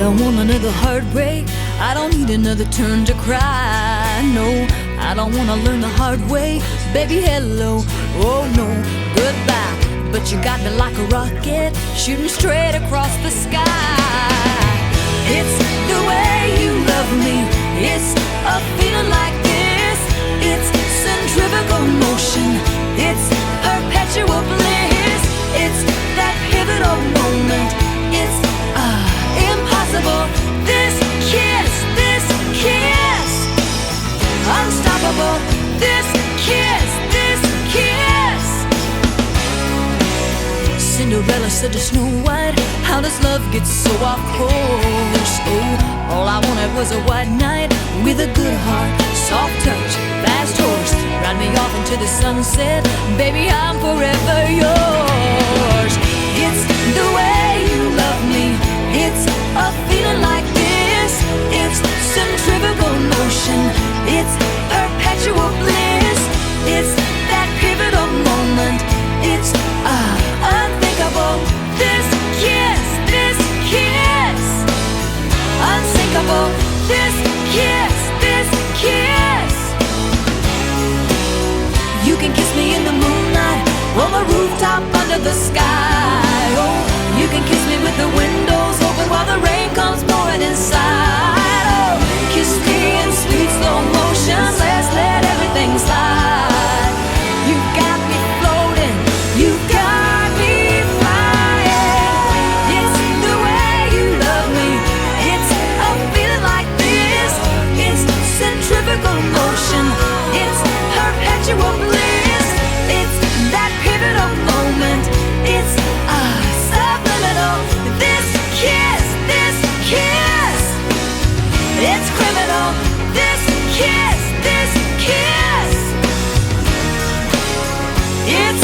don't want another heartbreak. I don't need another turn to cry. No, I don't wanna learn the hard way. Baby, hello, oh no, goodbye. But you got me like a rocket, shooting straight across the sky. It's the way you love me. It's a feeling like this. It's centrifugal motion. It's perpetual bliss. It's that pivotal moment. It's impossible. This kiss, unstoppable. This kiss. Cinderella said to Snow White, how does love get so off course? Oh, all I wanted was a white knight with a good heart, soft touch, fast horse. Ride me off into the sunset, baby, I'm forever yours. It's the way you love me. It's a feeling like this. It's centrifugal motion. It's perpetual bliss. It's that pivotal moment. It's unthinkable. This kiss, unsinkable. This kiss. You can kiss me in the moonlight, on the rooftop under the sky. Oh, you can kiss me with the windows open while the rain comes pouring inside. Oh, kiss me in sweet slow motion. Let's let everything slide. You got me floating. You got me flying. It's the way you love me. It's a feeling like this. It's centrifugal motion. It's perpetual bliss. It's that pivotal moment. It's subliminal. This kiss. It's criminal. This kiss. It's